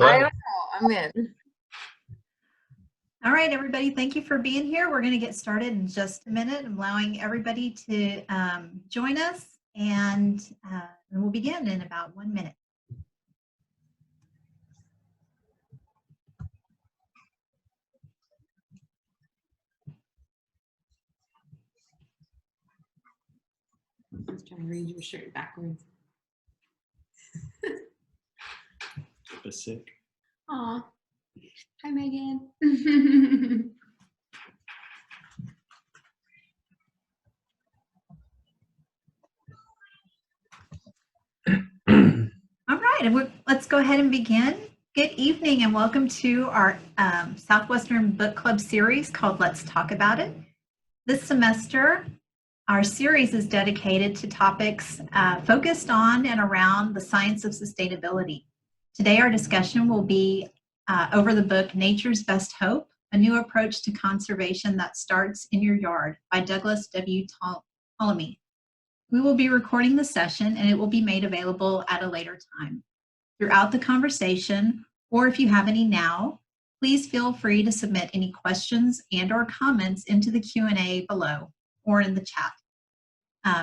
I don't know. I'm in. All right, everybody, thank you for being here. We're going to get started in just a minute. I'm allowing everybody to join us, and we'll begin in about 1 minute. I was trying to read your shirt backwards. Sick. Aw. Hi, Megan. All right, and let's go ahead and begin. Good evening and welcome to our Southwestern Book Club series called Let's Talk About It. This semester, our series is dedicated to topics focused on and around the science of sustainability. Today, our discussion will be over the book Nature's Best Hope, A New Approach to Conservation That Starts in Your Yard by Douglas W. Tallamy. We will be recording the session and it will be made available at a later time. Throughout the conversation, or if you have any now, please feel free to submit any questions and or comments into the Q&A below or in the chat.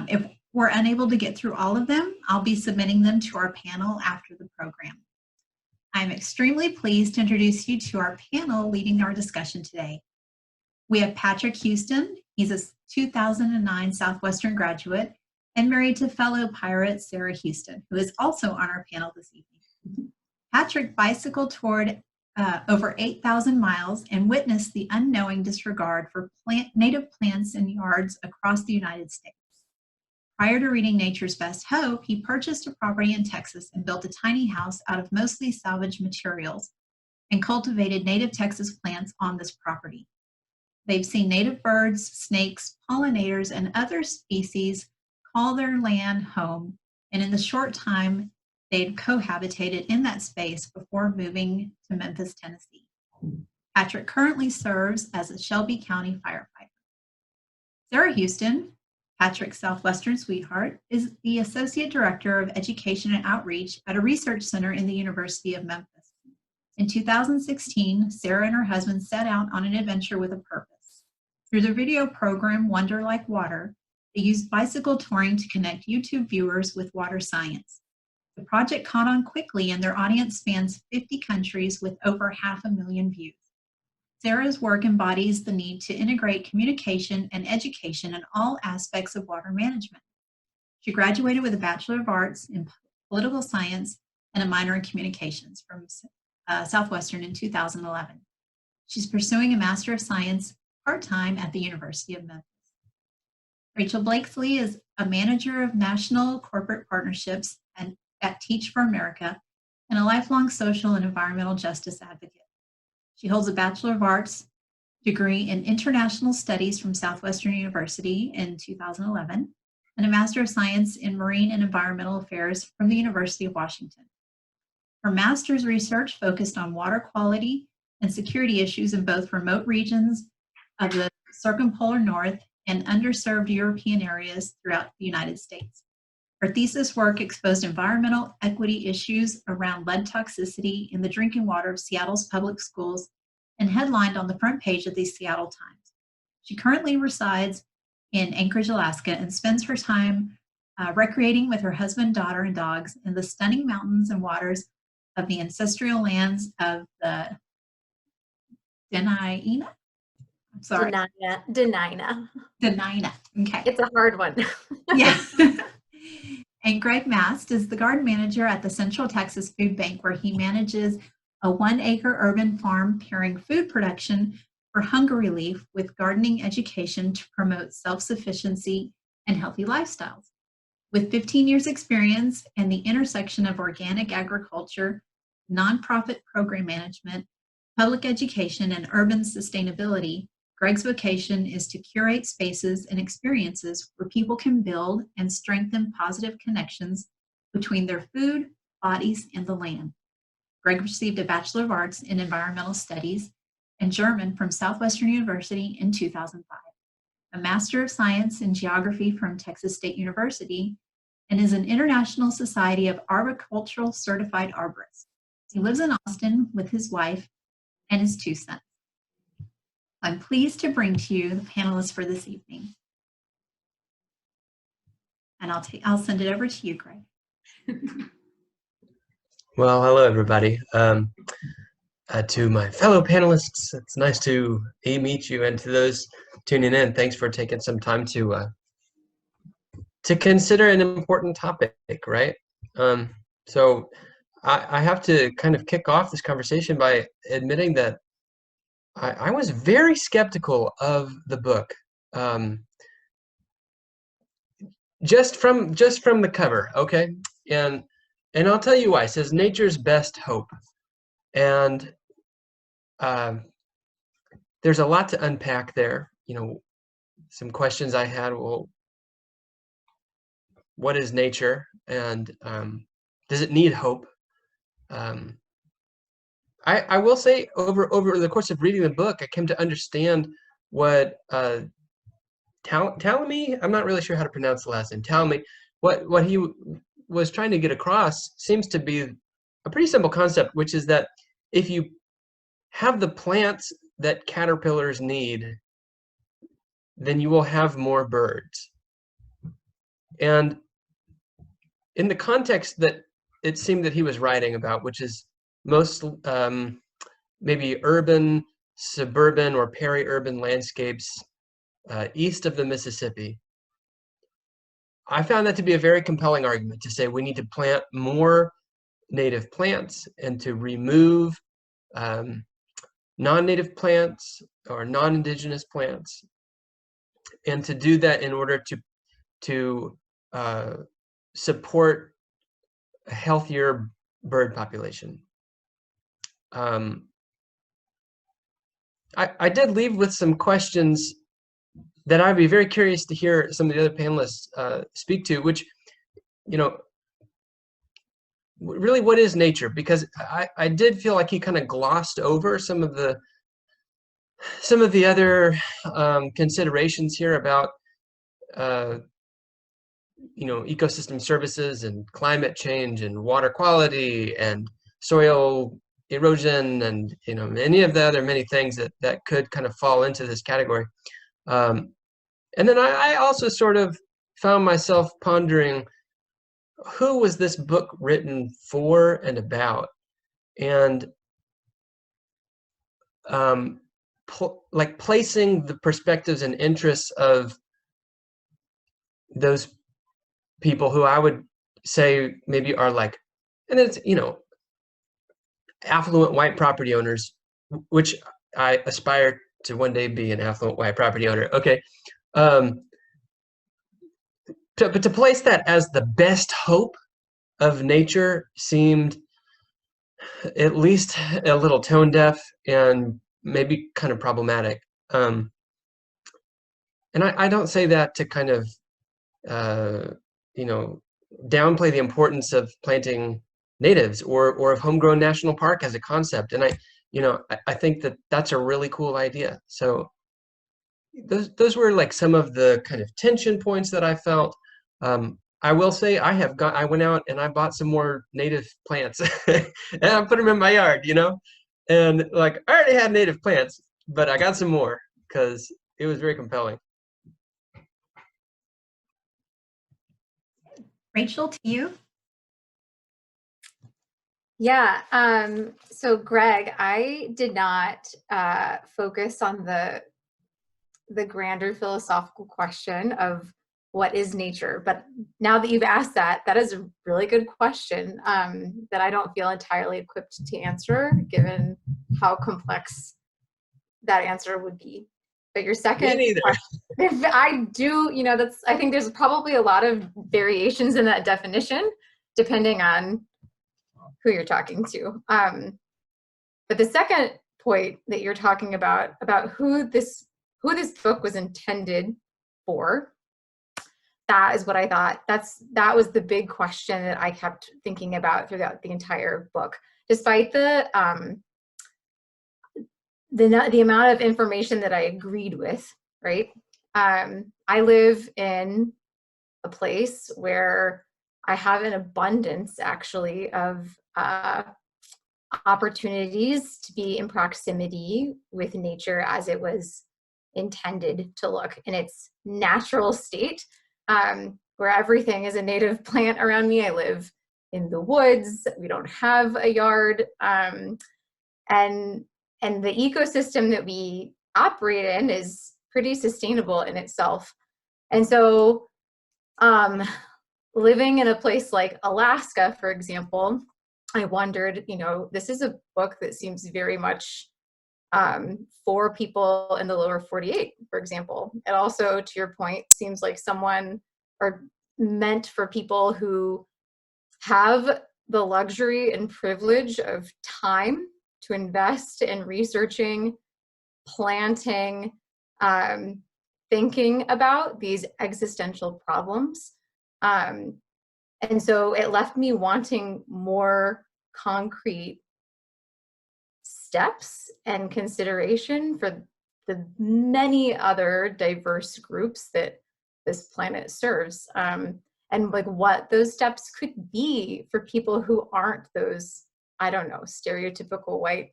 If we're unable to get through all of them, I'll be submitting them to our panel after the program. I'm extremely pleased to introduce you to our panel leading our discussion today. We have Patrick Houston. He's a 2009 Southwestern graduate and married to fellow pirate Sarah Houston, who is also on our panel this evening. Patrick bicycled toward over 8,000 miles and witnessed the unknowing disregard for native plants in yards across the United States. Prior to reading Nature's Best Hope, he purchased a property in Texas and built a tiny house out of mostly salvaged materials and cultivated native Texas plants on this property. They've seen native birds, snakes, pollinators, and other species call their land home, and in the short time, they'd cohabitated in that space before moving to Memphis, Tennessee. Patrick currently serves as a Shelby County firefighter. Sarah Houston, Patrick's Southwestern sweetheart, is the Associate Director of Education and Outreach at a research center in the University of Memphis. In 2016, Sarah and her husband set out on an adventure with a purpose. Through the video program Wonder Like Water, they used bicycle touring to connect YouTube viewers with water science. The project caught on quickly and their audience spans 50 countries with over 500,000 views. Sarah's work embodies the need to integrate communication and education in all aspects of water management. She graduated with a Bachelor of Arts in Political Science and a minor in Communications from Southwestern in 2011. She's pursuing a Master of Science part-time at the University of Memphis. Rachel Blakesley is a manager of national corporate partnerships at Teach for America and a lifelong social and environmental justice advocate. She holds a Bachelor of Arts degree in International Studies from Southwestern University in 2011 and a Master of Science in Marine and Environmental Affairs from the University of Washington. Her master's research focused on water quality and security issues in both remote regions of the circumpolar north and underserved European areas throughout the United States. Her thesis work exposed environmental equity issues around lead toxicity in the drinking water of Seattle's public schools and headlined on the front page of the Seattle Times. She currently resides in Anchorage, Alaska, and spends her time recreating with her husband, daughter, and dogs in the stunning mountains and waters of the ancestral lands of the Dena'ina. I'm sorry. Dena'ina. Okay. It's a hard one. Yeah. And Greg Mast is the garden manager at the Central Texas Food Bank, where he manages a 1-acre urban farm pairing food production for hunger relief with gardening education to promote self-sufficiency and healthy lifestyles. With 15 years experience and the intersection of organic agriculture, nonprofit program management, public education, and urban sustainability, Greg's vocation is to curate spaces and experiences where people can build and strengthen positive connections between their food, bodies, and the land. Greg received a Bachelor of Arts in Environmental Studies and German from Southwestern University in 2005, a Master of Science in Geography from Texas State University, and is an International Society of Arboricultural Certified Arborist. He lives in Austin with his wife and his 2 sons. I'm pleased to bring to you the panelists for this evening. And I'll send it over to you, Greg. Well, hello, everybody. To my fellow panelists, it's nice to meet you, and to those tuning in, thanks for taking some time to consider an important topic, right? So I have to kind of kick off this conversation by admitting that I was very skeptical of the book, just from the cover, okay? And I'll tell you why. It says nature's best hope, and there's a lot to unpack there. You know, some questions I had. Well, what is nature, and does it need hope? I will say over the course of reading the book, I came to understand what Tallamy, I'm not really sure how to pronounce the last name, Tallamy, what he was trying to get across seems to be a pretty simple concept, which is that if you have the plants that caterpillars need, then you will have more birds. And in the context that it seemed that he was writing about, which is most maybe urban, suburban, or peri-urban landscapes east of the Mississippi, I found that to be a very compelling argument to say we need to plant more native plants and to remove non-native plants or non-indigenous plants, and to do that in order to support a healthier bird population. I did leave with some questions that I'd be very curious to hear some of the other panelists speak to, which, you know, really, what is nature? Because I did feel like he kind of glossed over some of the other considerations here about you know, ecosystem services and climate change and water quality and soil erosion and, you know, any of the other many things that could kind of fall into this category. And then I also sort of found myself pondering, who was this book written for and about? And like placing the perspectives and interests of those people who I would say maybe are like, and it's, you know, affluent white property owners, which I aspire to one day be an affluent white property owner. Okay. But to place that as the best hope of nature seemed at least a little tone deaf and maybe kind of problematic. And I don't say that to kind of, you know, downplay the importance of planting natives or of homegrown national park as a concept. And I think that that's a really cool idea. So those were like some of the kind of tension points that I felt. I will say I went out and I bought some more native plants and I put them in my yard, you know, and like I already had native plants, but I got some more because it was very compelling. Rachel, to you. Yeah. So Greg, I did not focus on the grander philosophical question of what is nature. But now that you've asked that is a really good question that I don't feel entirely equipped to answer, given how complex that answer would be. But your second question, I do, you know, I think there's probably a lot of variations in that definition, depending on who you're talking to. But the second point that you're talking about who this book was intended for, that is what I thought. That was the big question that I kept thinking about throughout the entire book, despite the amount of information that I agreed with. Right, I live in a place where I have an abundance, actually, of opportunities to be in proximity with nature as it was intended to look in its natural state, where everything is a native plant around me. I live in the woods. We don't have a yard. And the ecosystem that we operate in is pretty sustainable in itself. And so living in a place like Alaska, for example, I wondered, this is a book that seems very much for people in the lower 48, for example. It also, to your point, seems like someone or meant for people who have the luxury and privilege of time to invest in researching, planting, thinking about these existential problems. And so it left me wanting more concrete steps and consideration for the many other diverse groups that this planet serves. And like what those steps could be for people who aren't those, I don't know, stereotypical white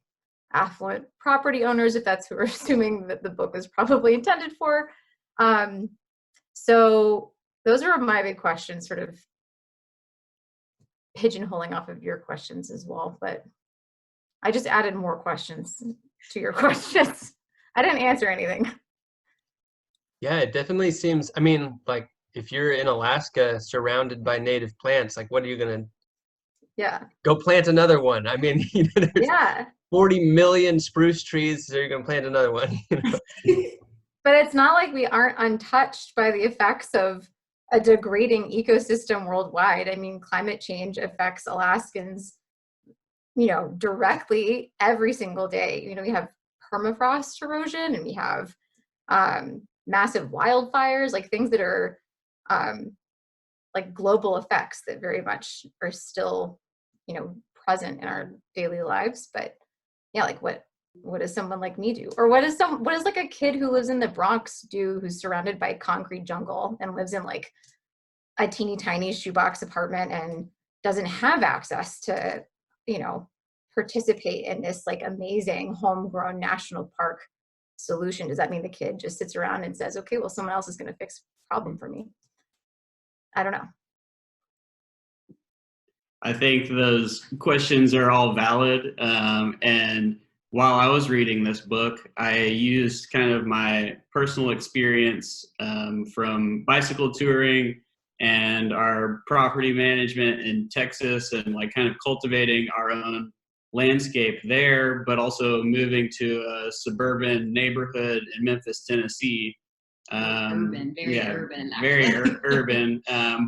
affluent property owners, if that's who we're assuming that the book was probably intended for. So those are my big questions, sort of pigeonholing off of your questions as well, but I just added more questions to your questions. I didn't answer anything. Yeah, it definitely seems, I mean, like if you're in Alaska surrounded by native plants, like what are you gonna go plant another one? I mean, there's 40 million spruce trees, so you're gonna plant another one. But it's not like we aren't untouched by the effects of a degrading ecosystem worldwide. I mean, climate change affects Alaskans, directly every single day. We have permafrost erosion, and we have massive wildfires, like things that are like global effects that very much are still, present in our daily lives. But yeah, like what does someone like me do? Or what does like a kid who lives in the Bronx do, who's surrounded by concrete jungle and lives in like a teeny tiny shoebox apartment and doesn't have access to, participate in this like amazing homegrown national park solution? Does that mean the kid just sits around and says, okay, well, someone else is going to fix the problem for me? I don't know. I think those questions are all valid. And while I was reading this book, I used kind of my personal experience from bicycle touring and our property management in Texas, and like kind of cultivating our own landscape there, but also moving to a suburban neighborhood in Memphis, Tennessee. Urban, very urban. Actually. Very urban.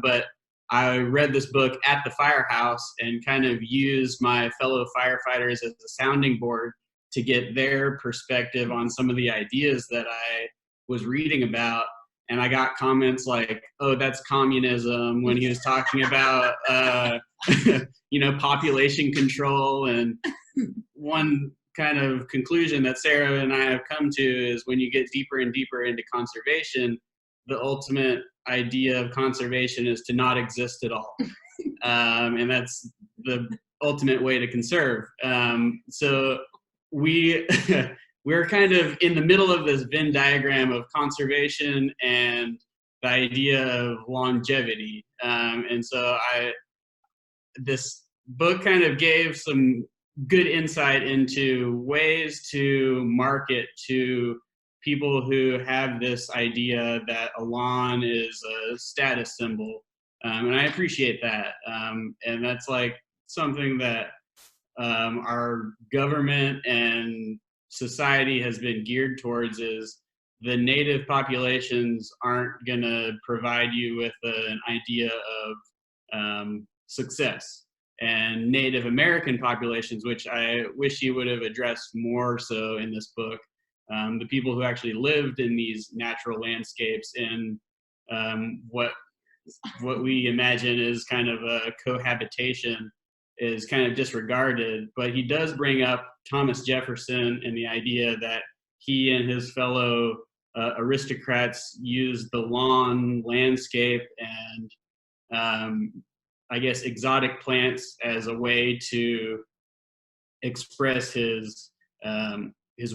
But I read this book at the firehouse and kind of used my fellow firefighters as a sounding board to get their perspective on some of the ideas that I was reading about. And I got comments like, oh, that's communism, when he was talking about, population control. And one kind of conclusion that Sarah and I have come to is when you get deeper and deeper into conservation, the ultimate idea of conservation is to not exist at all. And that's the ultimate way to conserve. So we're kind of in the middle of this Venn diagram of conservation and the idea of longevity. And so this book kind of gave some good insight into ways to market to people who have this idea that a lawn is a status symbol. And I appreciate that. And that's like something that our government and society has been geared towards, is the native populations aren't going to provide you with an idea of success. And Native American populations, which I wish you would have addressed more so in this book, the people who actually lived in these natural landscapes in what we imagine is kind of a cohabitation, is kind of disregarded. But he does bring up Thomas Jefferson and the idea that he and his fellow aristocrats used the lawn landscape and I guess exotic plants as a way to express his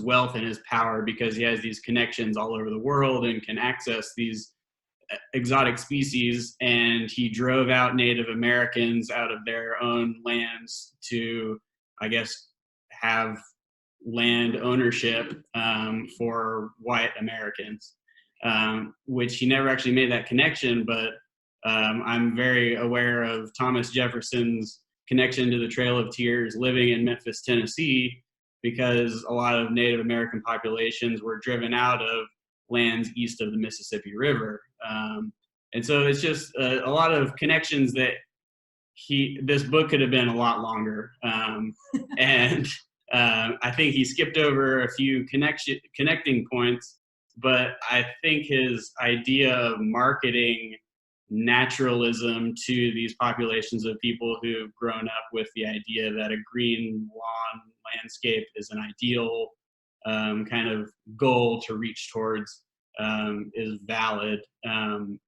wealth and his power because he has these connections all over the world and can access these exotic species. And he drove out Native Americans out of their own lands to, I guess, have land ownership for white Americans, which he never actually made that connection. But I'm very aware of Thomas Jefferson's connection to the Trail of Tears living in Memphis, Tennessee, because a lot of Native American populations were driven out of lands east of the Mississippi River. And so it's just a lot of connections that this book could have been a lot longer. And I think he skipped over a few connecting points, but I think his idea of marketing naturalism to these populations of people who've grown up with the idea that a green lawn landscape is an ideal kind of goal to reach towards is valid.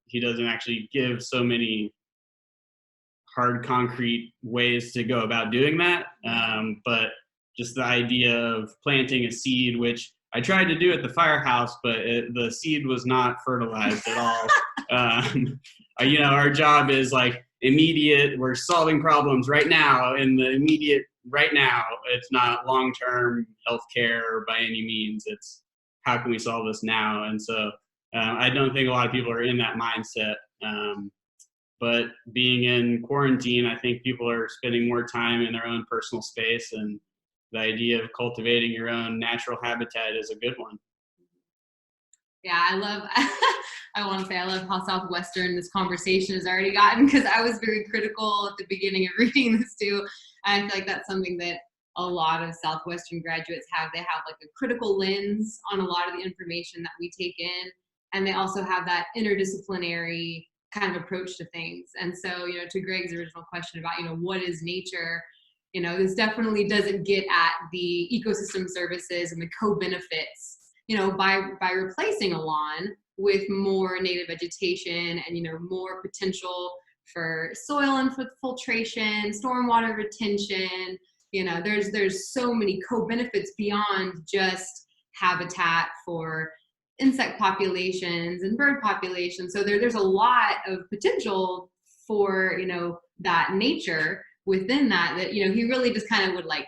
He doesn't actually give so many hard concrete ways to go about doing that, but just the idea of planting a seed, which I tried to do at the firehouse, but the seed was not fertilized at all. Our job is like immediate, we're solving problems right now in the immediate right now. It's not long-term healthcare by any means. It's how can we solve this now? And so I don't think a lot of people are in that mindset. But being in quarantine, I think people are spending more time in their own personal space, and the idea of cultivating your own natural habitat is a good one. Yeah, I want to say I love how Southwestern this conversation has already gotten, because I was very critical at the beginning of reading this too. I feel like that's something that a lot of Southwestern graduates have. They have like a critical lens on a lot of the information that we take in, and they also have that interdisciplinary kind of approach to things. And so, to Greg's original question about, what is nature? This definitely doesn't get at the ecosystem services and the co-benefits, by replacing a lawn with more native vegetation and, more potential for soil infiltration, stormwater retention. There's so many co-benefits beyond just habitat for insect populations and bird populations. So there's a lot of potential for, that nature within that he really just kind of would like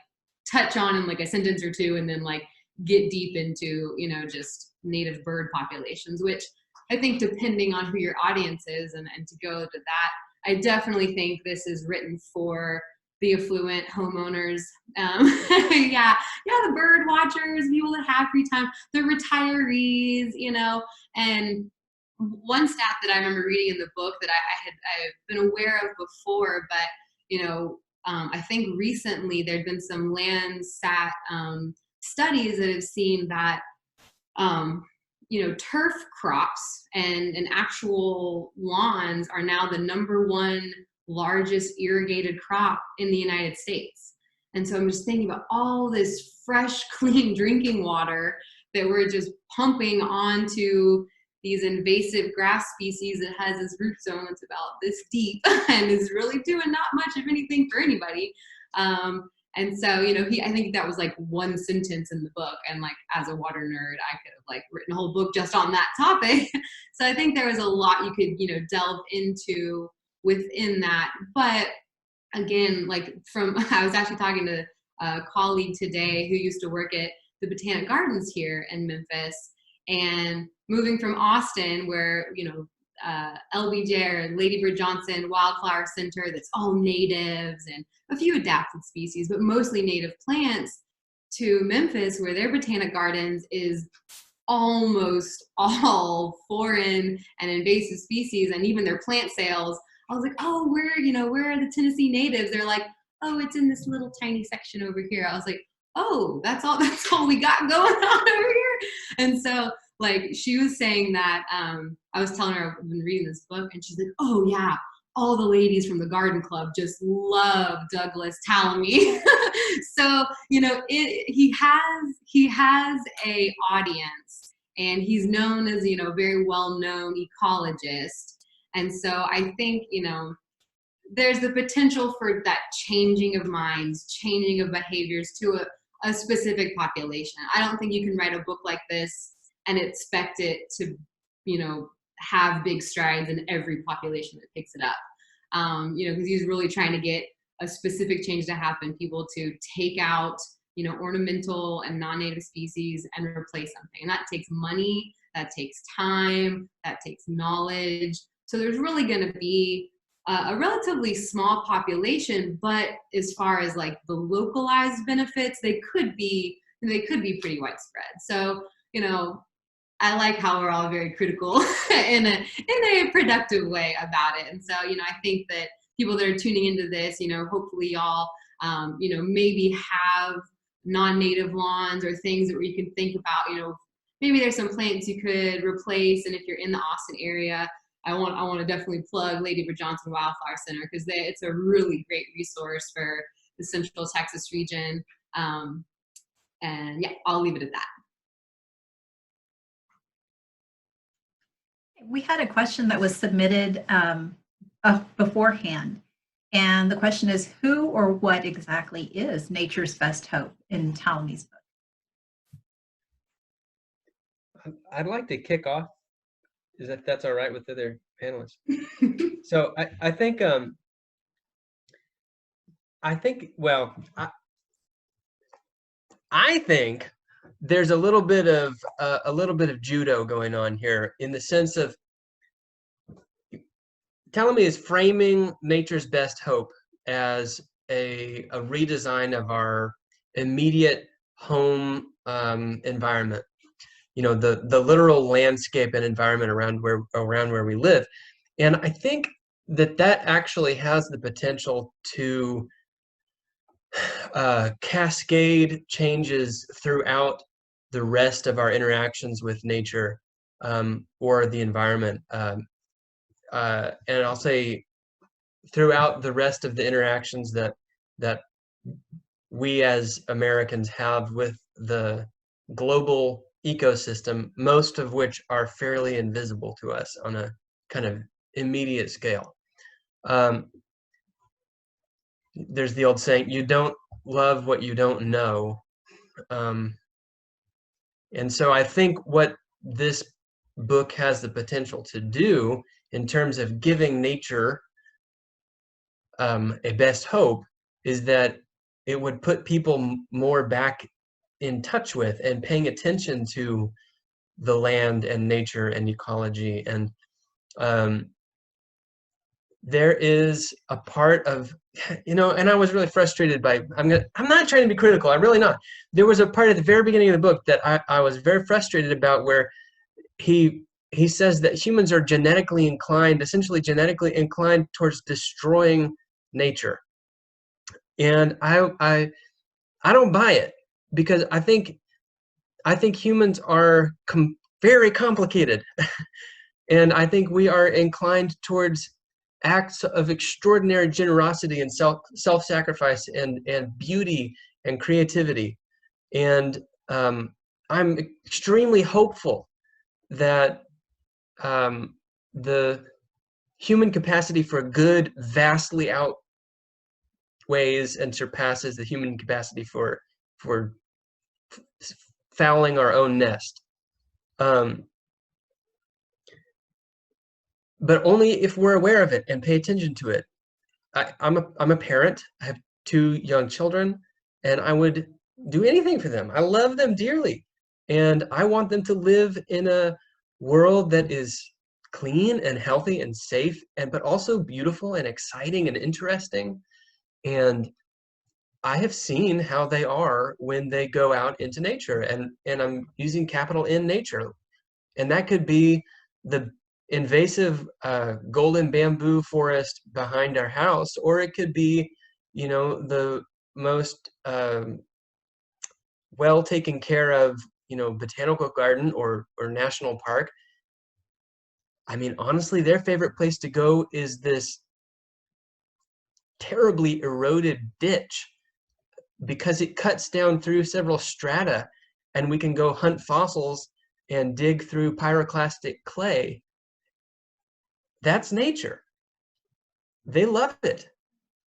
touch on in like a sentence or two, and then like get deep into, just native bird populations, which I think depending on who your audience is and to go to that, I definitely think this is written for the affluent homeowners. The bird watchers, people that have free time, the retirees, and one stat that I remember reading in the book that I've been aware of before, but I think recently there'd been some Landsat studies that have seen that turf crops and actual lawns are now the #1 largest irrigated crop in the United States. And so I'm just thinking about all this fresh, clean drinking water that we're just pumping onto these invasive grass species that has this root zone that's about this deep and is really doing not much of anything for anybody. And so, I think that was like one sentence in the book. And like, as a water nerd, I could have like written a whole book just on that topic. So I think there was a lot you could, delve into within that. But again, like I was actually talking to a colleague today who used to work at the Botanic Gardens here in Memphis, and moving from Austin, where, LBJ or Lady Bird Johnson Wildflower Center, that's all natives and a few adapted species, but mostly native plants, to Memphis, where their Botanic Gardens is almost all foreign and invasive species, and even their plant sales. I was like, oh, where are the Tennessee natives? They're like, oh, it's in this little tiny section over here. I was like, oh, that's all we got going on over here. And so like she was saying that, I was telling her I've been reading this book, and she's like, oh yeah, all the ladies from the garden club just love Douglas Tallamy. So, he has a audience, and he's known as, very well-known ecologist. And so I think, there's the potential for that changing of minds, changing of behaviors to a specific population. I don't think you can write a book like this and expect it to, you know, have big strides in every population that picks it up. You know, because he's really trying to get a specific change to happen, people to take out, you know, ornamental and non-native species and replace something. And that takes money, that takes time, that takes knowledge. So there's really going to be a relatively small population, but as far as like the localized benefits, they could be pretty widespread. So, you know, I like how we're all very critical in a productive way about it. And so, you know, I think that people that are tuning into this, you know, hopefully y'all, you know, maybe have non-native lawns or things that where you can think about, you know, maybe there's some plants you could replace. And if you're in the Austin area, I want to definitely plug Lady Bird Johnson Wildflower Center, because it's a really great resource for the Central Texas region. And yeah, I'll leave it at that. We had a question that was submitted beforehand. And the question is, who or what exactly is Nature's Best Hope in Tallamy's book? I'd like to kick off, if that's all right with the other panelists. So I think there's a little bit of judo going on here, in the sense of Tallamy is framing Nature's Best Hope as a redesign of our immediate home environment. You know, the literal landscape and environment around where we live. And I think that actually has the potential to cascade changes throughout the rest of our interactions with nature, or the environment. And I'll say throughout the rest of the interactions that we as Americans have with the global ecosystem, most of which are fairly invisible to us on a kind of immediate scale. There's the old saying, you don't love what you don't know. And so I think what this book has the potential to do in terms of giving nature a best hope is that it would put people more back in touch with and paying attention to the land and nature and ecology. And there is a part of, you know, and I was really frustrated by, I'm not trying to be critical, I'm really not. There was a part at the very beginning of the book that I was very frustrated about, where he says that humans are essentially genetically inclined towards destroying nature. And I don't buy it, because I think humans are very complicated. And I think we are inclined towards acts of extraordinary generosity and self-sacrifice and beauty and creativity. And I'm extremely hopeful that the human capacity for good vastly outweighs and surpasses the human capacity for fouling our own nest. But only if we're aware of it and pay attention to it. I'm a parent. I have 2 young children, and I would do anything for them. I love them dearly, and I want them to live in a world that is clean and healthy and safe, but also beautiful and exciting and interesting. And I have seen how they are when they go out into nature, and I'm using capital N nature, and that could be the invasive golden bamboo forest behind our house, or it could be, you know, the most well taken care of, you know, botanical garden or national park. I mean, honestly, their favorite place to go is this terribly eroded ditch, because it cuts down through several strata, and we can go hunt fossils and dig through pyroclastic clay. That's nature. they love it.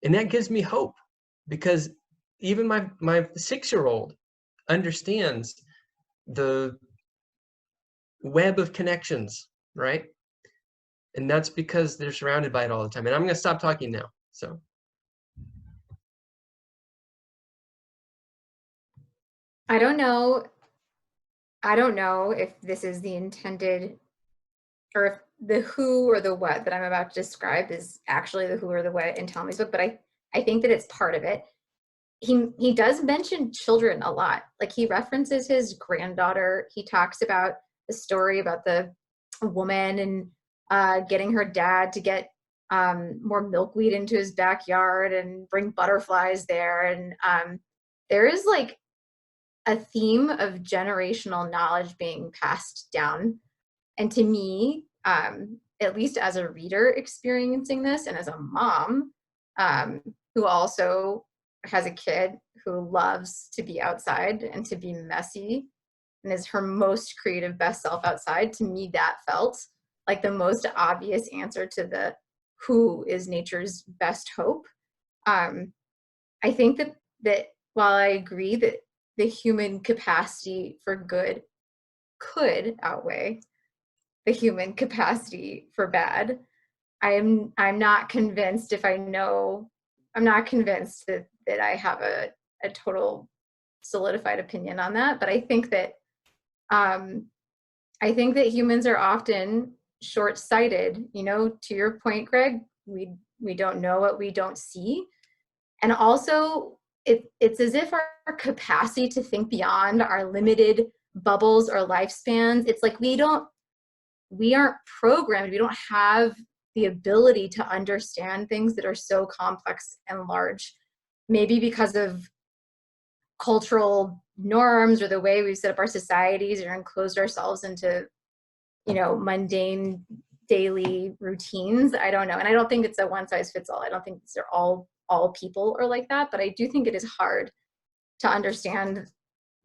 And that gives me hope, because even my 6-year-old understands the web of connections, right? And that's because they're surrounded by it all the time. And I'm going to stop talking now. So. I don't know if this is the intended, or if the who or the what that I'm about to describe is actually the who or the what in Tallamy's book, but I think that it's part of it. He does mention children a lot. Like, he references his granddaughter. He talks about the story about the woman and getting her dad to get more milkweed into his backyard and bring butterflies there. And there is like a theme of generational knowledge being passed down. And to me, at least as a reader experiencing this, and as a mom who also has a kid who loves to be outside and to be messy and is her most creative best self outside, to me that felt like the most obvious answer to the who is nature's best hope. I think that while I agree that the human capacity for good could outweigh the human capacity for bad, I'm not convinced I'm not convinced that I have a total solidified opinion on that. But I think that humans are often short-sighted. You know, to your point, Greg, we don't know what we don't see. And also it's as if our capacity to think beyond our limited bubbles or lifespans, it's like we aren't programmed, we don't have the ability to understand things that are so complex and large, maybe because of cultural norms or the way we've set up our societies or enclosed ourselves into, you know, mundane daily routines. I don't know. And I don't think it's a one size fits all. I don't think they're all people are like that, but I do think it is hard to understand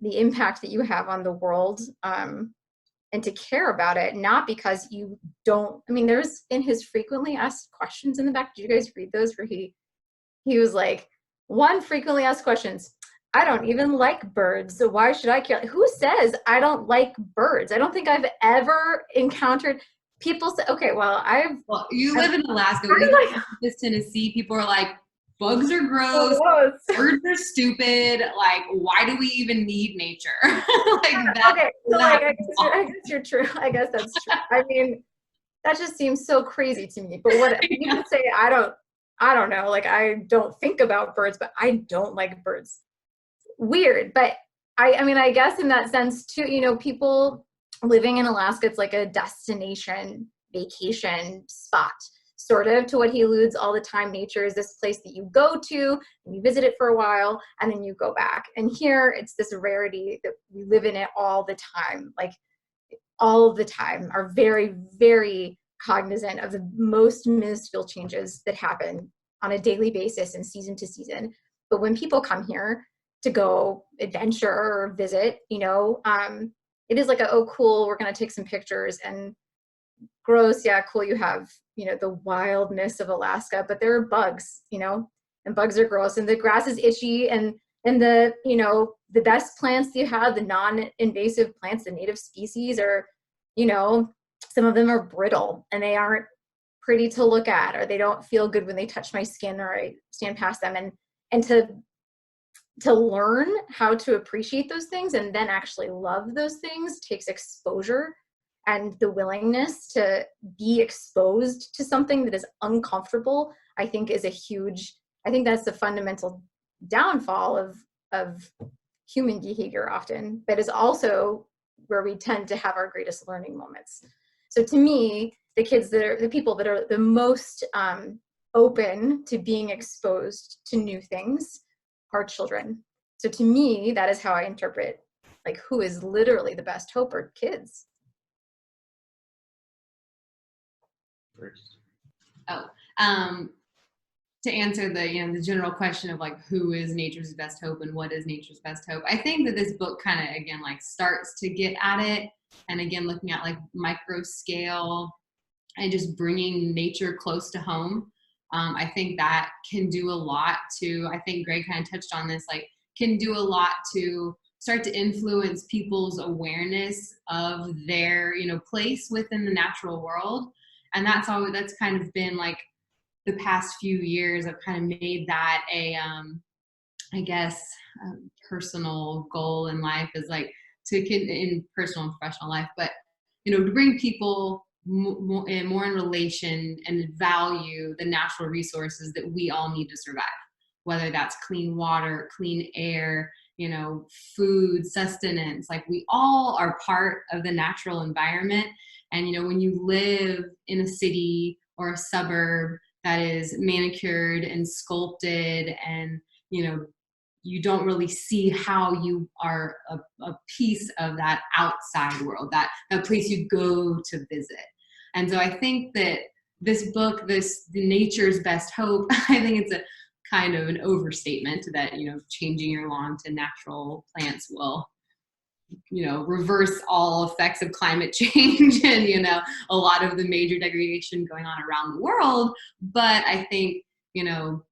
the impact that you have on the world, and to care about it, not because you don't. I mean, there's in his frequently asked questions in the back. Did you guys read those? Where he was like, one frequently asked questions, I don't even like birds, so why should I care? Who says I don't like birds? I don't think I've ever encountered people say, okay, well, you live in Alaska. We live in Memphis, Tennessee. People are like, bugs are gross, birds are stupid, like, why do we even need nature? Like that. Okay, so like, I guess you're true. I guess that's true. I mean, that just seems so crazy to me. But what you can say, I don't know, like, I don't think about birds, but I don't like birds. Weird. But I mean, I guess in that sense too, you know, people living in Alaska, it's like a destination vacation spot, sort of, to what he alludes all the time. Nature is this place that you go to and you visit it for a while and then you go back. And here it's this rarity that we live in it all the time, like all the time, are very, very cognizant of the most minuscule changes that happen on a daily basis and season to season. But when people come here to go adventure or visit, you know, it is like oh cool, we're going to take some pictures, and gross, yeah, cool, you have, you know, the wildness of Alaska, but there are bugs, you know, and bugs are gross, and the grass is itchy, and the, you know, the best plants you have, the non-invasive plants, the native species, are, you know, some of them are brittle and they aren't pretty to look at, or they don't feel good when they touch my skin or I stand past them. And to learn how to appreciate those things and then actually love those things takes exposure, and the willingness to be exposed to something that is uncomfortable, I think is I think that's the fundamental downfall of human behavior often, but is also where we tend to have our greatest learning moments. So to me, the people that are the most open to being exposed to new things are children. So to me, that is how I interpret, like, who is literally the best hope are kids. To answer the general question of like, who is nature's best hope and what is nature's best hope, I think that this book kind of, again, like, starts to get at it, and again, looking at like micro scale and just bringing nature close to home. I think that can do a lot to, I think Greg kind of touched on this, like can do a lot to start to influence people's awareness of their, you know, place within the natural world. And that's kind of been like the past few years I've kind of made that a, I guess, personal goal in life is like in personal and professional life, but, you know, to bring people more in relation and value the natural resources that we all need to survive, whether that's clean water, clean air, you know, food, sustenance. Like we all are part of the natural environment. And, you know, when you live in a city or a suburb that is manicured and sculpted and, you know, you don't really see how you are a piece of that outside world, that place you go to visit. And so I think that this book, The Nature's Best Hope, I think it's a kind of an overstatement that, you know, changing your lawn to natural plants will, you know, reverse all effects of climate change and, you know, a lot of the major degradation going on around the world. But I think, you know,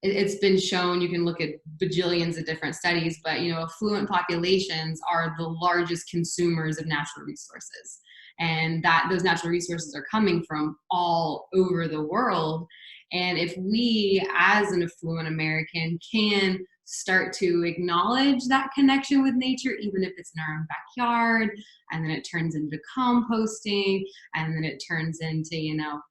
it's been shown, you can look at bajillions of different studies, but, you know, affluent populations are the largest consumers of natural resources. And that those natural resources are coming from all over the world. And if we, as an affluent American, can start to acknowledge that connection with nature, even if it's in our own backyard, and then it turns into composting, and then it turns into, you know,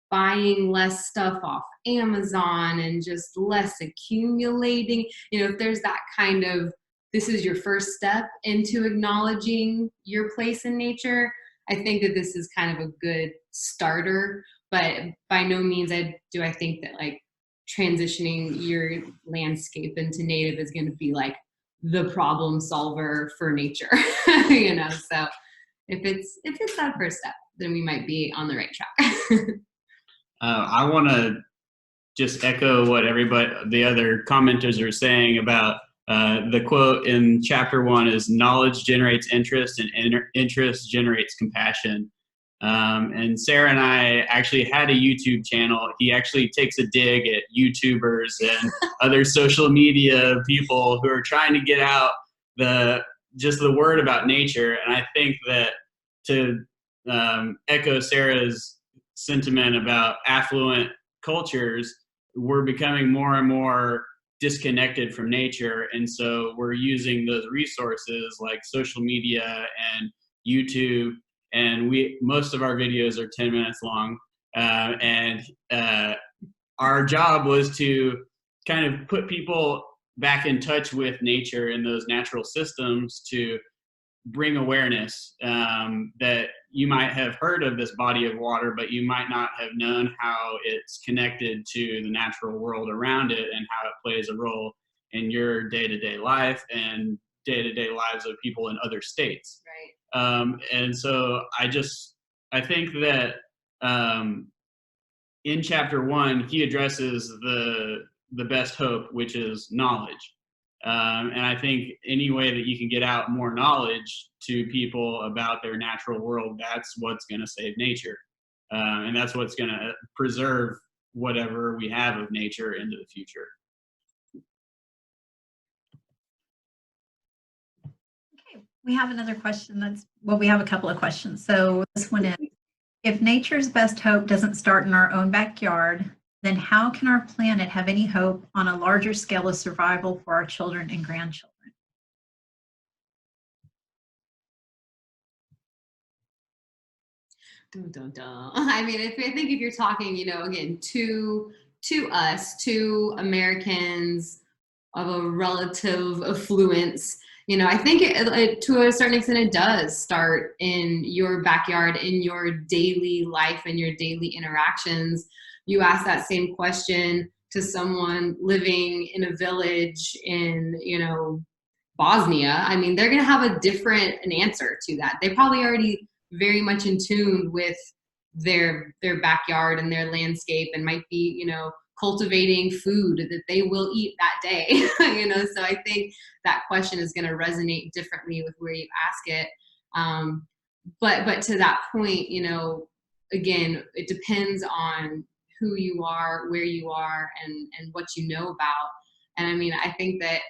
buying less stuff off Amazon and just less accumulating. You know, if there's that kind of, this is your first step into acknowledging your place in nature, I think that this is kind of a good starter. But by no means do I think that like transitioning your landscape into native is going to be like the problem solver for nature. You know, so if it's that first step, then we might be on the right track. I want to just echo what the other commenters are saying about the quote in chapter 1 is knowledge generates interest and interest generates compassion. And Sarah and I actually had a YouTube channel. He actually takes a dig at YouTubers and other social media people who are trying to get out the word about nature. And I think that to echo Sarah's sentiment about affluent cultures, we're becoming more and more disconnected from nature. And so we're using those resources like social media and YouTube. And most of our videos are 10 minutes long. And our job was to kind of put people back in touch with nature and those natural systems to bring awareness that you might have heard of this body of water, but you might not have known how it's connected to the natural world around it and how it plays a role in your day-to-day life and day-to-day lives of people in other states. Right. And so I think that in chapter 1, he addresses the best hope, which is knowledge. And I think any way that you can get out more knowledge to people about their natural world, that's what's going to save nature. And that's what's going to preserve whatever we have of nature into the future. Okay, we have another question. We have a couple of questions. So this one is, if nature's best hope doesn't start in our own backyard, then how can our planet have any hope on a larger scale of survival for our children and grandchildren? Dun, dun, dun. I mean, I think if you're talking, you know, again, to us, to Americans of a relative affluence, you know, I think to a certain extent it does start in your backyard, in your daily life and your daily interactions. You ask that same question to someone living in a village in, you know, Bosnia. I mean, they're going to have an answer to that. They probably already very much in tune with their backyard and their landscape and might be, you know, cultivating food that they will eat that day. You know, so I think that question is going to resonate differently with where you ask it. But to that point, you know, again, it depends on who you are, where you are, and what you know about. And I mean, I think that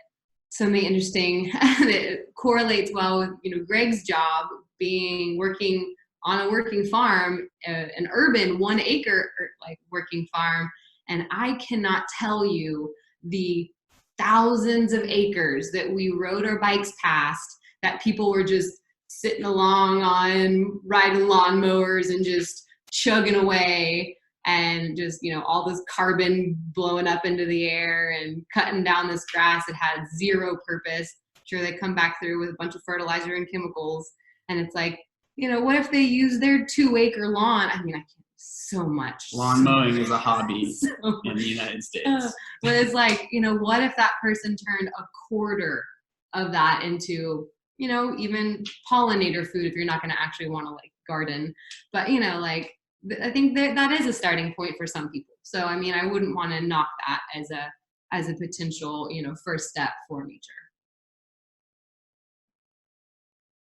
something interesting that correlates well with, you know, Greg's job being working on a working farm, an urban 1 acre like working farm. And I cannot tell you the thousands of acres that we rode our bikes past that people were just sitting along on, riding lawnmowers and just chugging away, and just, you know, all this carbon blowing up into the air and cutting down this grass that had zero purpose. Sure, they come back through with a bunch of fertilizer and chemicals. And it's like, you know, what if they use their 2 acre lawn? I mean, I can't so much. Lawn mowing is a hobby So in the United States. But it's like, you know, what if that person turned a quarter of that into, you know, even pollinator food if you're not going to actually want to like garden. But, you know, like, I think that is a starting point for some people. So, I mean, I wouldn't want to knock that as a potential, you know, first step for nature.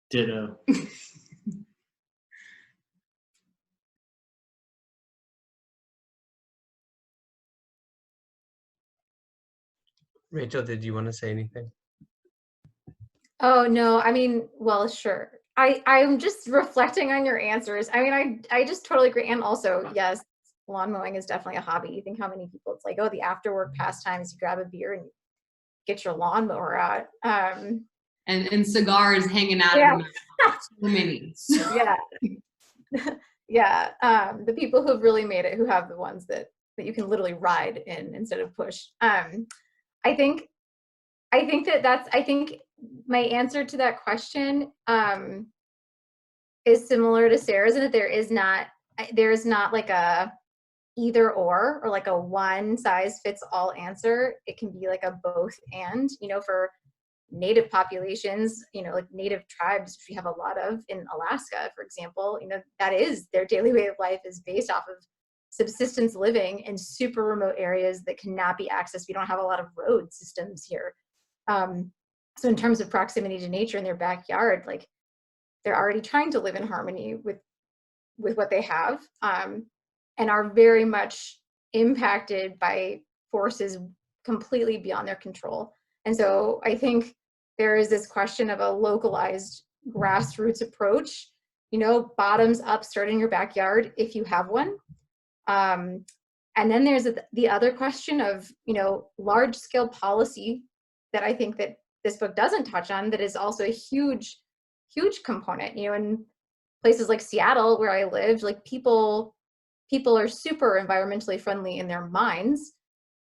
Ditto. Rachel, did you want to say anything? Oh, no, I mean, well, sure. I'm just reflecting on your answers. I mean, I just totally agree. And also, yes, lawn mowing is definitely a hobby. You think how many people, it's like, oh, the after work pastimes, you grab a beer and get your lawnmower out. And cigars hanging out Yeah. of the mouth. So many. Yeah. Yeah. The people who've really made it, who have the ones that you can literally ride in instead of push. I think my answer to that question is similar to Sarah's, in that there is not like a either or like a one size fits all answer. It can be like a both and, you know, for native populations, you know, like native tribes, which we have a lot of in Alaska, for example, you know, that is their daily way of life, is based off of subsistence living in super remote areas that cannot be accessed. We don't have a lot of road systems here. So in terms of proximity to nature in their backyard, like, they're already trying to live in harmony with what they have, and are very much impacted by forces completely beyond their control. And so I think there is this question of a localized grassroots approach, you know, bottoms up, start in your backyard if you have one. And then there's the other question of, you know, large scale policy that I think that this book doesn't touch on, that is also a huge component. You know, in places like Seattle, where I lived, like, people are super environmentally friendly in their minds,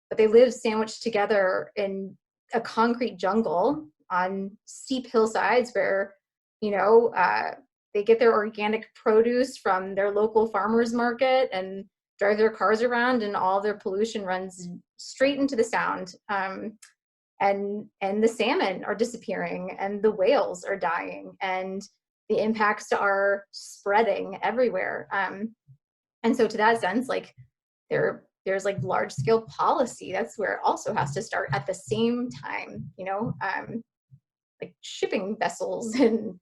but they live sandwiched together in a concrete jungle on steep hillsides where, you know, they get their organic produce from their local farmers market and drive their cars around, and all their pollution runs straight into the sound. And the salmon are disappearing, and the whales are dying, and the impacts are spreading everywhere. And so to that sense, like, there's like large scale policy. That's where it also has to start at the same time, you know, like shipping vessels and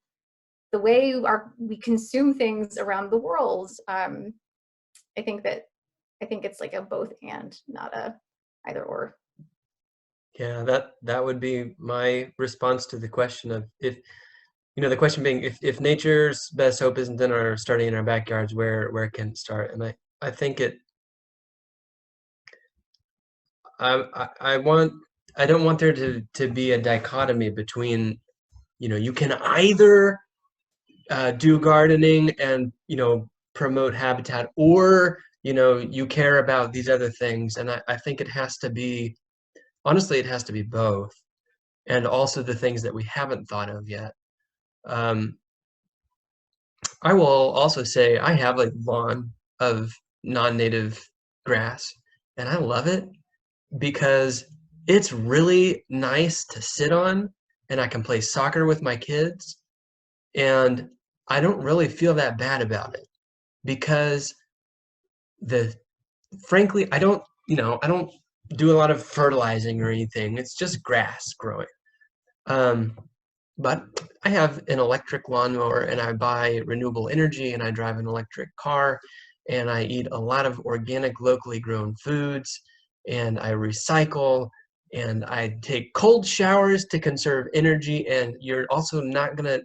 the way we consume things around the world. I think it's like a both and, not a either or. Yeah, that would be my response to the question of, if, you know, the question being, if nature's best hope isn't in our starting in our backyards, where can it start? And I think I don't want there to be a dichotomy between, you know, you can either do gardening and, you know, promote habitat, or, you know, you care about these other things. And I think it has to be, honestly, it has to be both, and also the things that we haven't thought of yet. I will also say I have a lawn of non-native grass, and I love it because it's really nice to sit on, and I can play soccer with my kids, and I don't really feel that bad about it, because frankly, I don't do a lot of fertilizing or anything. It's just grass growing. But I have an electric lawnmower, and I buy renewable energy, and I drive an electric car, and I eat a lot of organic, locally grown foods, and I recycle, and I take cold showers to conserve energy, and you're also not going to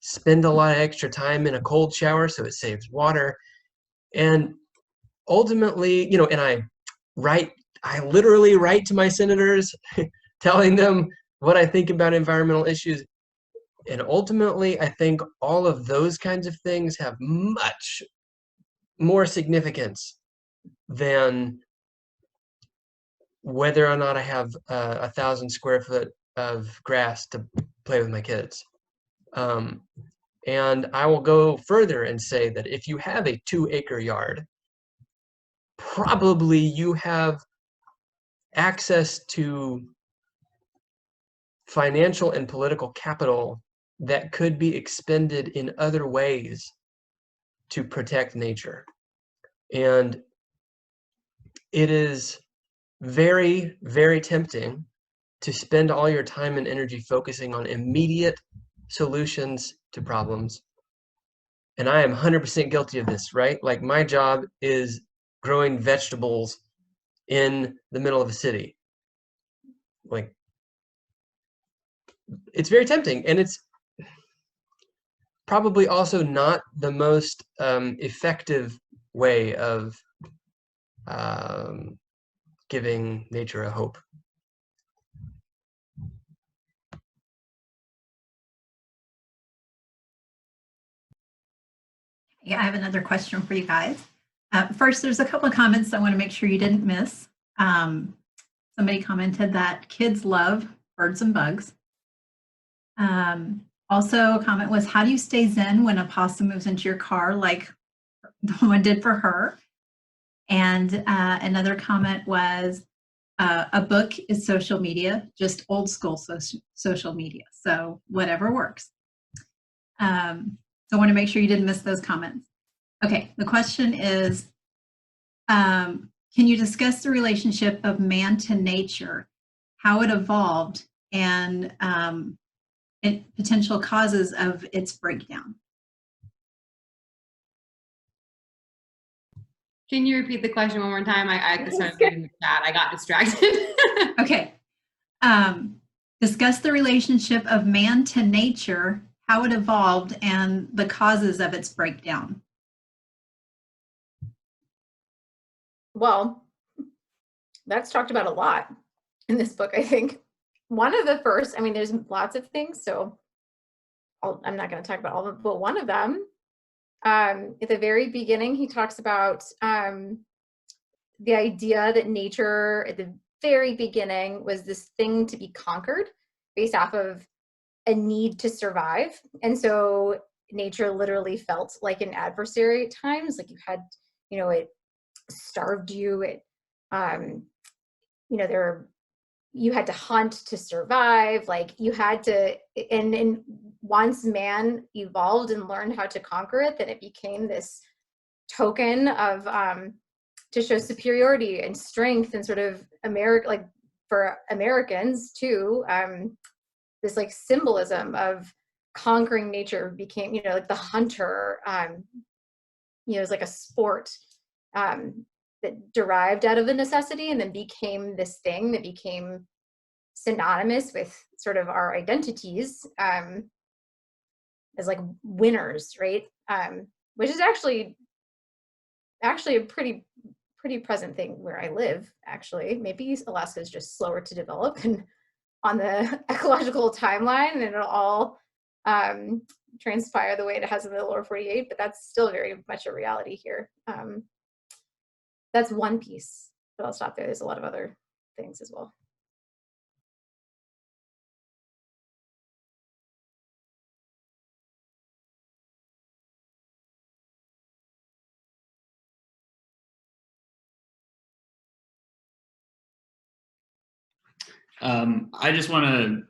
spend a lot of extra time in a cold shower, so it saves water. And ultimately, you know, and I literally write to my senators telling them what I think about environmental issues. And ultimately, I think all of those kinds of things have much more significance than whether or not I have 1,000 square foot of grass to play with my kids. And I will go further and say that if you have a 2-acre yard, probably you have access to financial and political capital that could be expended in other ways to protect nature. And it is very, very tempting to spend all your time and energy focusing on immediate solutions to problems. And I am 100% guilty of this, right? Like, my job is growing vegetables in the middle of a city. Like, it's very tempting, and it's probably also not the most effective way of giving nature a hope. Yeah, I have another question for you guys. First, there's a couple of comments I want to make sure you didn't miss. Somebody commented that kids love birds and bugs. Also, a comment was, how do you stay zen when a possum moves into your car like the one did for her? And another comment was, a book is social media, just old school social media. So whatever works. So I want to make sure you didn't miss those comments. Okay, the question is, can you discuss the relationship of man to nature, how it evolved, and potential causes of its breakdown? Can you repeat the question one more time? I started reading the chat. I got distracted. Okay. Discuss the relationship of man to nature, how it evolved, and the causes of its breakdown. Well, that's talked about a lot in this book, I think. One of the first, I mean, there's lots of things, so I'm not going to talk about all of them, but one of them, at the very beginning, he talks about the idea that nature at the very beginning was this thing to be conquered based off of a need to survive. And so nature literally felt like an adversary at times, like you had, you know, it starved you, it, you know, you had to hunt to survive, like you had to, and once man evolved and learned how to conquer it, then it became this token of, to show superiority and strength and sort of like for Americans too, this like symbolism of conquering nature became, you know, like the hunter, you know, it was like a sport that derived out of a necessity and then became this thing that became synonymous with sort of our identities as like winners, right? Which is actually a pretty present thing where I live, actually. Maybe Alaska is just slower to develop and on the ecological timeline, and it'll all transpire the way it has in the lower 48, but that's still very much a reality here. That's one piece, but I'll stop there. There's a lot of other things as well. I just want to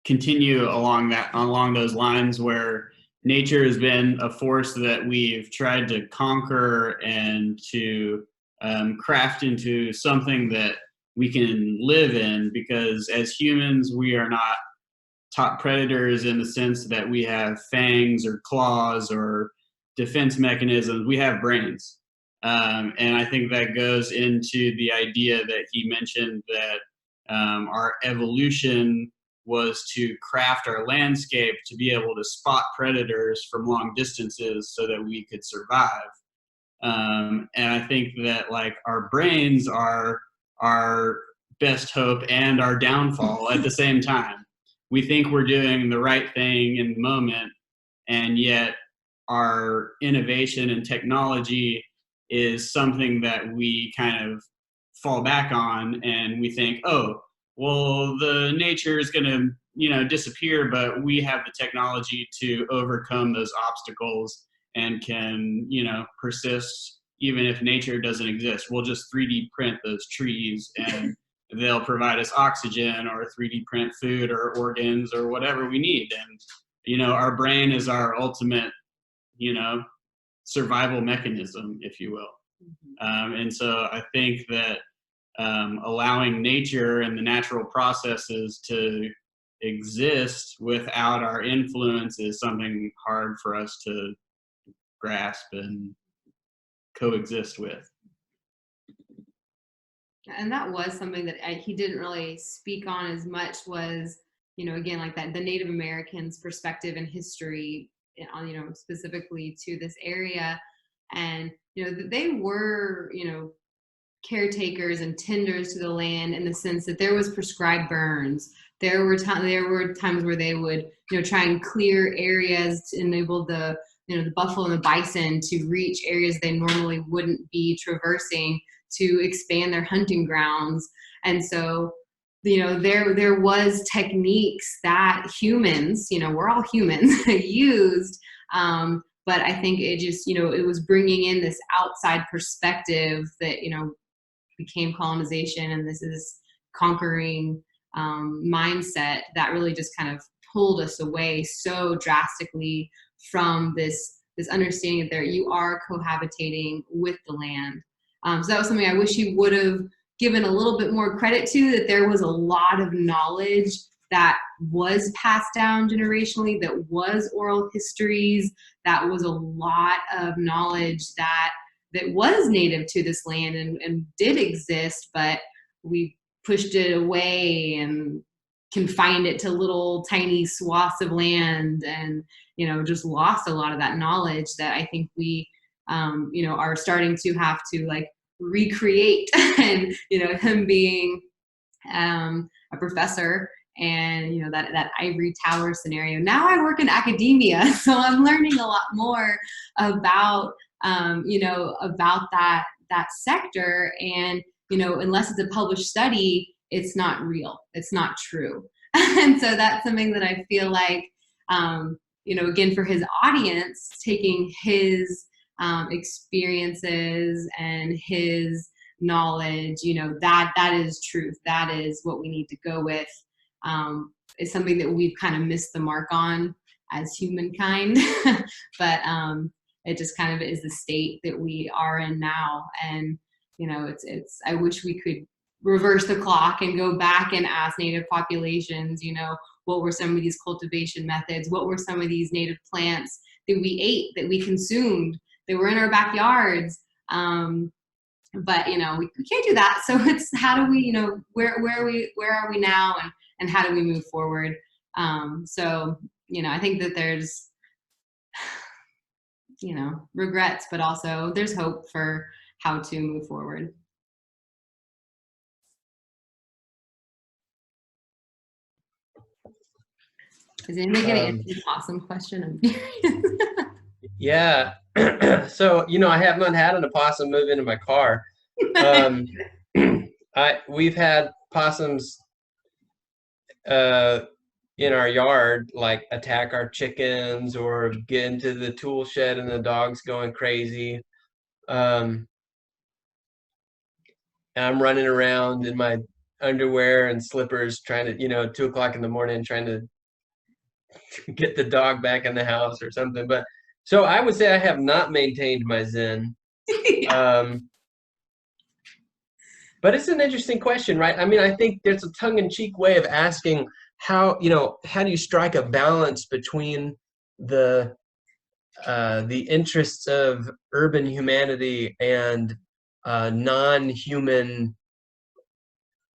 continue along those lines where nature has been a force that we've tried to conquer and to craft into something that we can live in, because as humans we are not top predators in the sense that we have fangs or claws or defense mechanisms. We have brains. And I think that goes into the idea that he mentioned that our evolution was to craft our landscape to be able to spot predators from long distances so that we could survive. And I think that like our brains are our best hope and our downfall at the same time. We think we're doing the right thing in the moment, and yet our innovation and technology is something that we kind of fall back on, and we think, oh, well, the nature is going to, you know, disappear, but we have the technology to overcome those obstacles and can, you know, persist even if nature doesn't exist. We'll just 3D print those trees and they'll provide us oxygen, or 3D print food or organs or whatever we need. And, you know, our brain is our ultimate, you know, survival mechanism, if you will. And so I think that allowing nature and the natural processes to exist without our influence is something hard for us to grasp and coexist with. And that was something that he didn't really speak on as much, was, you know, again, like that, the Native Americans' perspective and history, you know, specifically to this area. And, you know, they were, you know, caretakers and tenders to the land, in the sense that there was prescribed burns. There were times where they would, you know, try and clear areas to enable the, you know, the buffalo and the bison to reach areas they normally wouldn't be traversing, to expand their hunting grounds. And so, you know, there was techniques that humans, you know, we're all humans, used. But I think it just, you know, it was bringing in this outside perspective that, you know, became colonization, and this is conquering mindset that really just kind of pulled us away so drastically from this understanding that there you are cohabitating with the land. So that was something I wish he would have given a little bit more credit to, that there was a lot of knowledge that was passed down generationally, that was oral histories, that was a lot of knowledge that was native to this land and did exist, but we pushed it away and confined it to little tiny swaths of land, and, you know, just lost a lot of that knowledge that I think we, you know, are starting to have to like recreate. And, you know, him being a professor, and, you know, that ivory tower scenario. Now I work in academia, so I'm learning a lot more about, you know, about that sector. And, you know, unless it's a published study, it's not real. It's not true. And so that's something that I feel like, you know, again, for his audience, taking his experiences and his knowledge, you know, that is truth. That is what we need to go with. It's something that we've kind of missed the mark on as humankind. But it just kind of is the state that we are in now. And, you know, it's I wish we could reverse the clock and go back and ask native populations, you know, what were some of these cultivation methods? What were some of these native plants that we ate, that we consumed, that were in our backyards? But, you know, we can't do that. So it's, how do we, you know, where are we now, and how do we move forward? So, you know, I think that there's, you know, regrets, but also there's hope for how to move forward. Is anybody going to answer this awesome question? I'm curious. Yeah. So, you know, I have not had an opossum move into my car. We've had possums in our yard, like attack our chickens or get into the tool shed and the dog's going crazy. And I'm running around in my underwear and slippers trying to, you know, 2 o'clock in the morning, trying to get the dog back in the house or something. But so I would say I have not maintained my Zen. Yeah. But it's an interesting question, right? I mean, I think there's a tongue-in-cheek way of asking how, you know, how do you strike a balance between the the interests of urban humanity and non-human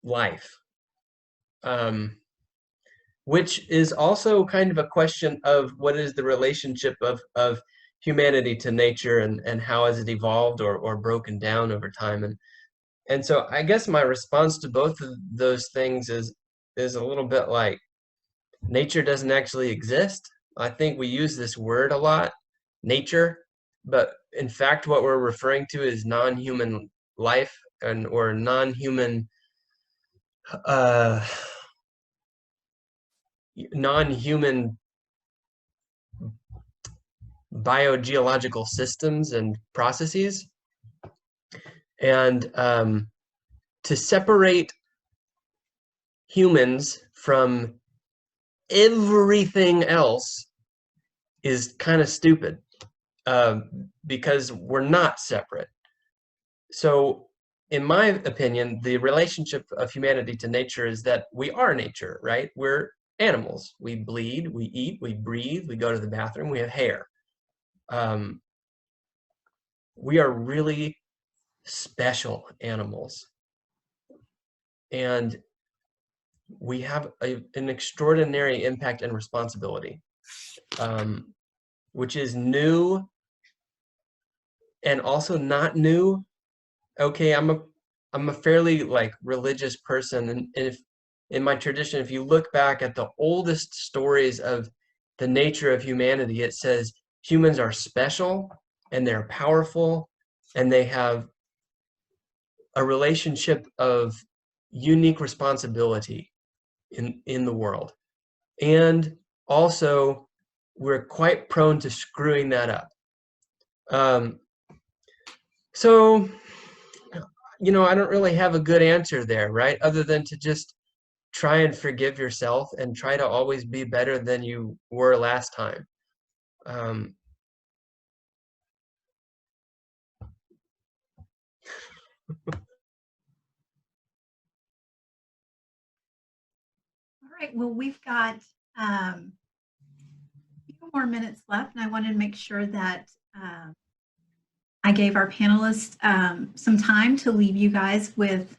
life, which is also kind of a question of what is the relationship of humanity to nature, and how has it evolved or broken down over time. And so I guess my response to both of those things is a little bit like, nature doesn't actually exist. I think we use this word a lot, nature, but in fact what we're referring to is non-human life, or non-human non-human biogeological systems and processes. And to separate humans from everything else is kind of stupid, because we're not separate. So in my opinion, the relationship of humanity to nature is that we are nature, right? We're animals. We bleed, we eat, we breathe, we go to the bathroom, we have hair. We are really special animals. And we have an extraordinary impact and responsibility, which is new and also not new. Okay, I'm a fairly like religious person, and if in my tradition, if you look back at the oldest stories of the nature of humanity, it says humans are special and they're powerful and they have a relationship of unique responsibility in the world. And also, we're quite prone to screwing that up. So, I don't really have a good answer there, right? Other than to just try and forgive yourself and try to always be better than you were last time. All right, well, we've got a few more minutes left, and I wanted to make sure that I gave our panelists some time to leave you guys with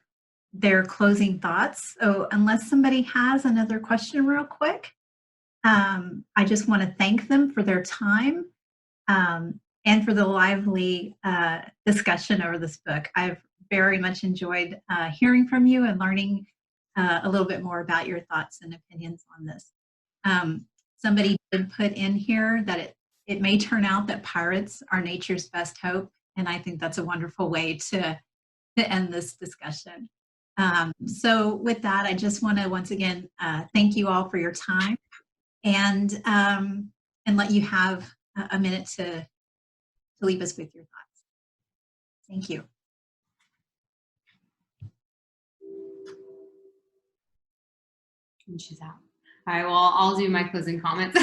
their closing thoughts. So unless somebody has another question real quick, I just want to thank them for their time and for the lively discussion over this book. I've very much enjoyed hearing from you and learning a little bit more about your thoughts and opinions on this. Somebody did put in here that it may turn out that pirates are nature's best hope, and I think that's a wonderful way to end this discussion. So with that, I just want to once again thank you all for your time, and let you have a minute to leave us with your thoughts. Thank you. And she's out. All right, well, I'll do my closing comments.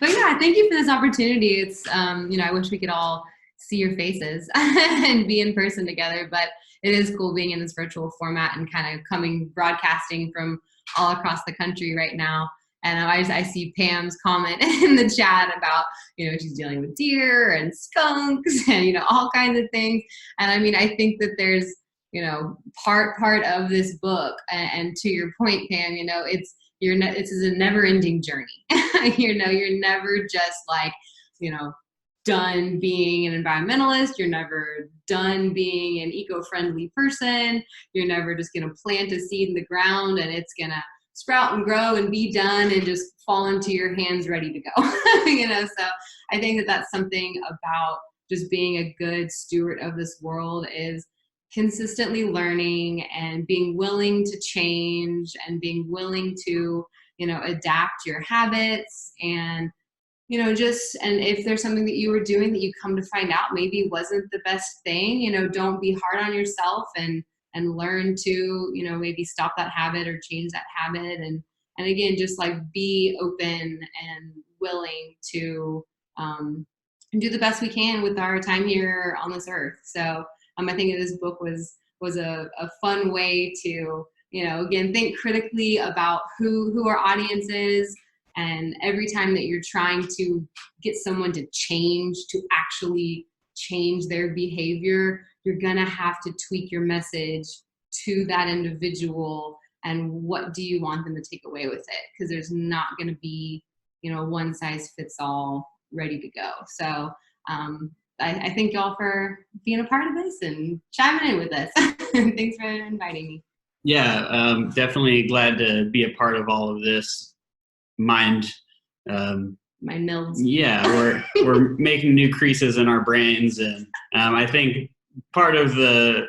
But yeah, thank you for this opportunity. It's, I wish we could all see your faces and be in person together, but it is cool being in this virtual format and kind of broadcasting from all across the country right now. And I see Pam's comment in the chat about, she's dealing with deer and skunks and, all kinds of things. And I mean, I think that there's, part of this book, and to your point, Pam, it's a never-ending journey. You're never just like, done being an environmentalist. You're never done being an eco-friendly person. You're never just going to plant a seed in the ground and it's going to sprout and grow and be done and just fall into your hands ready to go. So I think that that's something about just being a good steward of this world, is consistently learning and being willing to change and being willing to, adapt your habits, and and if there's something that you were doing that you come to find out maybe wasn't the best thing, don't be hard on yourself, and learn to, maybe stop that habit or change that habit. And again, just like be open and willing to do the best we can with our time here on this earth. So I think that this book was a fun way to, again, think critically about who our audience is, And every time that you're trying to get someone to actually change their behavior, you're gonna have to tweak your message to that individual, and what do you want them to take away with it? Because there's not gonna be, one size fits all ready to go. So I thank y'all for being a part of this and chiming in with us. Thanks for inviting me. Yeah, definitely glad to be a part of all of this. Mind mills. Yeah, we're making new creases in our brains, and I think part of the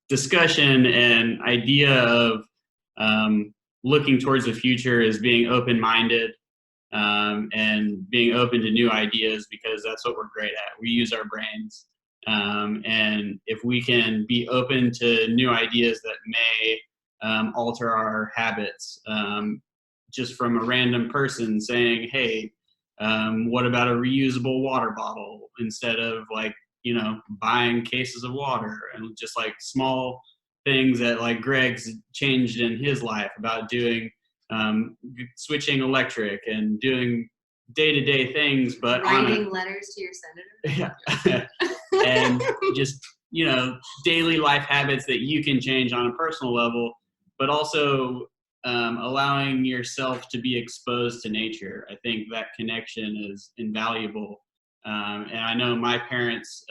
discussion and idea of looking towards the future is being open-minded and being open to new ideas, because that's what we're great at. We use our brains, and if we can be open to new ideas that may alter our habits, just from a random person saying, hey, what about a reusable water bottle instead of buying cases of water, and just like small things that like Greg's changed in his life about doing switching electric and doing day-to-day things, but writing letters to your senator. Yeah. And just daily life habits that you can change on a personal level, but also allowing yourself to be exposed to nature. I think that connection is invaluable. And I know my parents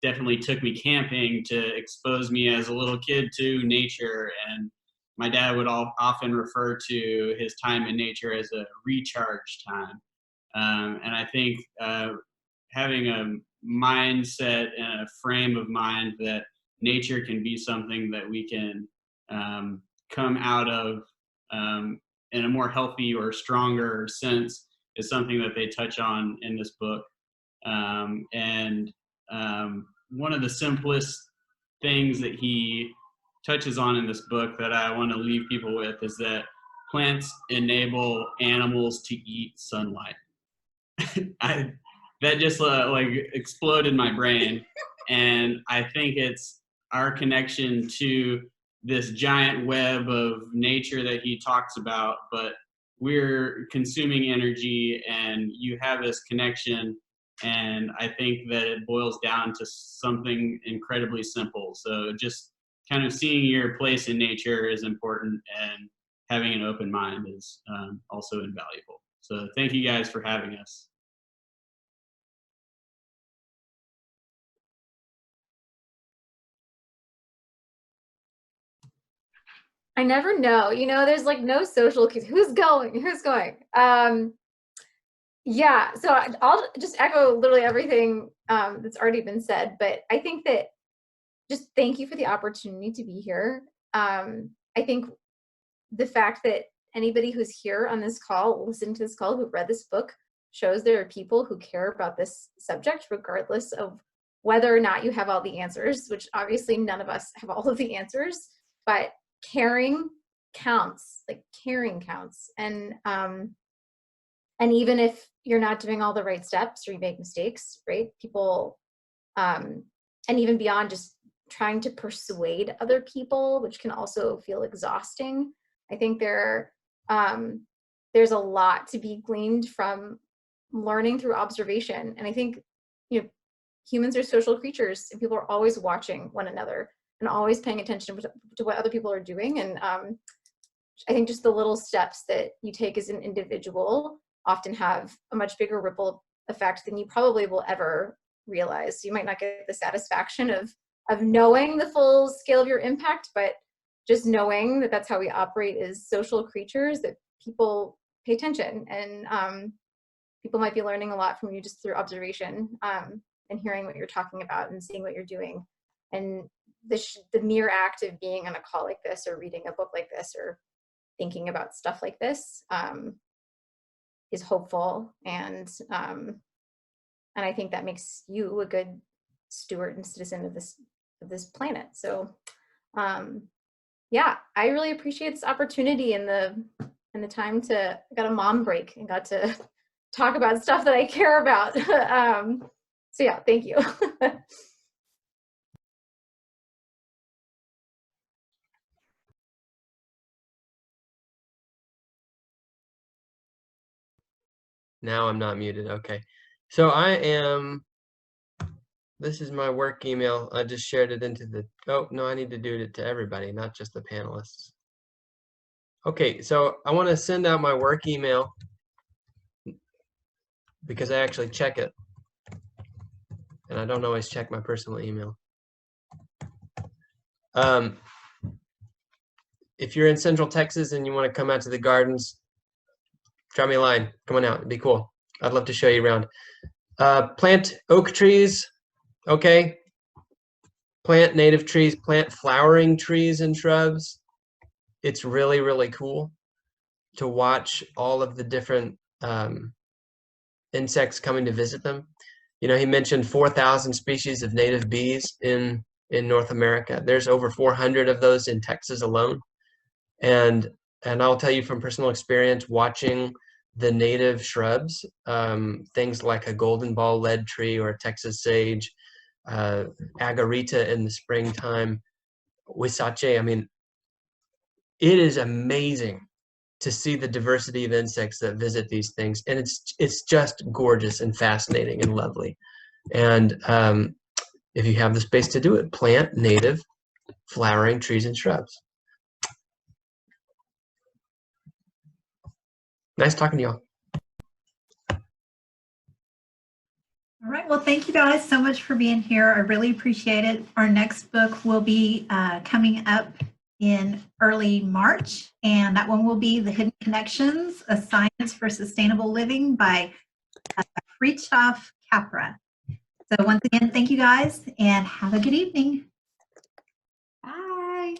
definitely took me camping to expose me as a little kid to nature, and my dad would often refer to his time in nature as a recharge time. And I think having a mindset and a frame of mind that nature can be something that we can come out of in a more healthy or stronger sense is something that they touch on in this book. And one of the simplest things that he touches on in this book that I want to leave people with is that plants enable animals to eat sunlight. That just exploded in my brain, and I think it's our connection to this giant web of nature that he talks about, but we're consuming energy, and you have this connection, and I think that it boils down to something incredibly simple. So just kind of seeing your place in nature is important, and having an open mind is also invaluable. So thank you guys for having us. I never know. There's like no social cues. Who's going? Yeah, so I'll just echo literally everything that's already been said, but I think that just thank you for the opportunity to be here. I think the fact that anybody who's here on this call, listened to this call, who read this book, shows there are people who care about this subject, regardless of whether or not you have all the answers, which obviously none of us have all of the answers, but caring counts. Caring counts. And even if you're not doing all the right steps or you make mistakes, right? People, and even beyond just trying to persuade other people, which can also feel exhausting. I think there's a lot to be gleaned from learning through observation. And I think, humans are social creatures, and people are always watching one another and always paying attention to what other people are doing. And I think just the little steps that you take as an individual often have a much bigger ripple effect than you probably will ever realize. You might not get the satisfaction of knowing the full scale of your impact, but just knowing that that's how we operate as social creatures, that people pay attention, and people might be learning a lot from you just through observation, and hearing what you're talking about and seeing what you're doing. And the mere act of being on a call like this, or reading a book like this, or thinking about stuff like this is hopeful, and I think that makes you a good steward and citizen of this planet. So yeah, I really appreciate this opportunity and the time I got a mom break and got to talk about stuff that I care about. So yeah, thank you. Now I'm not muted. Okay. So this is my work email. I just shared it into the, oh, no, I need to do it to everybody, not just the panelists. Okay, so I want to send out my work email because I actually check it. And I don't always check my personal email. If you're in Central Texas and you want to come out to the gardens, drop me a line. Come on out. It'd be cool. I'd love to show you around. Plant oak trees. Okay. Plant native trees. Plant flowering trees and shrubs. It's really, really cool to watch all of the different insects coming to visit them. You know, he mentioned 4,000 species of native bees in North America. There's over 400 of those in Texas alone. And I'll tell you from personal experience, watching the native shrubs, things like a golden ball lead tree or a Texas sage, agarita in the springtime, huisache. I mean, it is amazing to see the diversity of insects that visit these things, and it's just gorgeous and fascinating and lovely. And if you have the space to do it, plant native flowering trees and shrubs. Nice talking to y'all. All right. Well, thank you guys so much for being here. I really appreciate it. Our next book will be coming up in early March, and that one will be The Hidden Connections, A Science for Sustainable Living by Fritjof Capra. So once again, thank you guys and have a good evening. Bye.